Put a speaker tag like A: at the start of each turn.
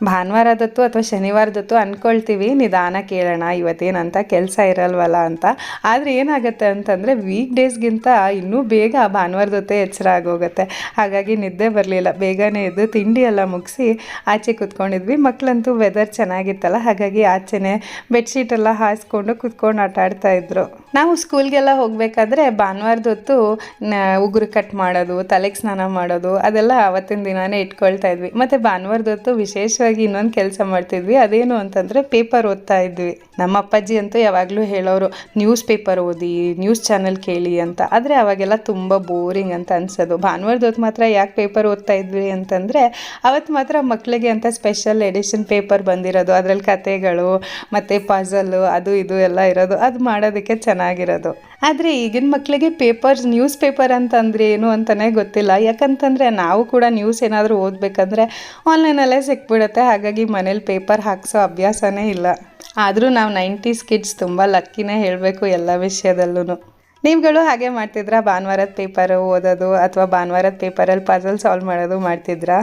A: ಭಾನುವಾರದತ್ತು ಅಥವಾ ಶನಿವಾರದತ್ತು ಅಂದ್ಕೊಳ್ತೀವಿ ನಿಧಾನ ಕೇಳೋಣ ಇವತ್ತೇನಂತ ಕೆಲಸ ಇರಲ್ವಲ್ಲ ಅಂತ. ಆದರೆ ಏನಾಗುತ್ತೆ ಅಂತಂದರೆ ವೀಕ್ ಡೇಸ್ಗಿಂತ ಇನ್ನೂ ಬೇಗ ಭಾನುವಾರದೊತ್ತೇ ಎಚ್ಚರ ಆಗೋಗುತ್ತೆ. ಹಾಗಾಗಿ ನಿದ್ದೆ ಬರಲಿಲ್ಲ, ಬೇಗನೆ ಎದ್ದು ತಿಂಡಿ ಎಲ್ಲ ಮುಗಿಸಿ ಆಚೆ ಕೂತ್ಕೊಂಡಿದ್ವಿ. ಮಕ್ಕಳಂತೂ ವೆದರ್ ಚೆನ್ನಾಗಿತ್ತಲ್ಲ, ಹಾಗಾಗಿ ಆಚೆನೆ ಬೆಡ್ಶೀಟೆಲ್ಲ ಹಾಸ್ಕೊಂಡು ಕೂತ್ಕೊಂಡು ಆಟ ಆಡ್ತಾ ಇದ್ರು. ನಾವು ಸ್ಕೂಲ್ಗೆಲ್ಲ ಹೋಗಬೇಕಾದ್ರೆ ಭಾನುವಾರದೊತ್ತು ಉಗುರು ಕಟ್ ಮಾಡೋದು, ತಲೆಗೆ ಸ್ನಾನ ಮಾಡೋದು ಅದೆಲ್ಲ ಅವತ್ತಿನ ದಿನಾನೇ ಇಟ್ಕೊಳ್ತಾ ಇದ್ವಿ. ಮತ್ತು ಭಾನುವಾರದೊತ್ತು ವಿಶೇಷವಾಗಿ ಇನ್ನೊಂದು ಕೆಲಸ ಮಾಡ್ತಿದ್ವಿ. ಅದೇನು ಅಂತಂದರೆ ಪೇಪರ್ ಓದ್ತಾ ಇದ್ವಿ. ನಮ್ಮ ಅಪ್ಪಾಜಿ ಅಂತೂ ಯಾವಾಗಲೂ ಹೇಳೋರು ನ್ಯೂಸ್ ಪೇಪರ್ ಓದಿ, ನ್ಯೂಸ್ ಚಾನಲ್ ಕೇಳಿ ಅಂತ. ಆದರೆ ಅವಾಗೆಲ್ಲ ತುಂಬ ಬೋರಿಂಗ್ ಅಂತ ಅನ್ಸೋದು. ಭಾನುವಾರದೊತ್ತು ಮಾತ್ರ ಯಾಕೆ ಪೇಪರ್ ಓದ್ತಾ ಇದ್ವಿ ಅಂತಂದರೆ ಅವತ್ತು ಮಾತ್ರ ಮಕ್ಕಳಿಗೆ ಅಂತ ಸ್ಪೆಷಲ್ ಎಡಿಷನ್ ಪೇಪರ್ ಬಂದಿರೋದು, ಅದರಲ್ಲಿ ಕತೆಗಳು ಮತ್ತು ಪಝಲ್ಲು ಅದು ಇದು ಎಲ್ಲ ಇರೋದು, ಅದು ಮಾಡೋದಕ್ಕೆ ಚೆನ್ನಾಗಿರೋದು. ಆದರೆ ಈಗಿನ ಮಕ್ಕಳಿಗೆ ನ್ಯೂಸ್ ಪೇಪರ್ ಅಂತಂದರೆ ಏನು ಅಂತಲೇ ಗೊತ್ತಿಲ್ಲ. ಯಾಕಂತಂದರೆ ನಾವು ಕೂಡ ನ್ಯೂಸ್ ಏನಾದರೂ ಓದಬೇಕಂದ್ರೆ ಆನ್ಲೈನಲ್ಲೇ ಸಿಕ್ಬಿಡುತ್ತೆ. ಹಾಗಾಗಿ ಮನೇಲಿ ಪೇಪರ್ ಹಾಕ್ಸೋ ಅಭ್ಯಾಸನೇ ಇಲ್ಲ. ಆದರೂ ನಾವು 90s ಕಿಡ್ಸ್ ತುಂಬ ಲಕ್ಕಿನೇ ಹೇಳಬೇಕು ಎಲ್ಲ ವಿಷಯದಲ್ಲೂ. ನೀವುಗಳು ಹಾಗೆ ಮಾಡ್ತಿದ್ರಾ? ಭಾನುವಾರದ ಪೇಪರು ಓದೋದು ಅಥವಾ ಭಾನುವಾರದ ಪೇಪರಲ್ಲಿ ಪಝಲ್ ಸಾಲ್ವ್ ಮಾಡೋದು ಮಾಡ್ತಿದ್ರಾ?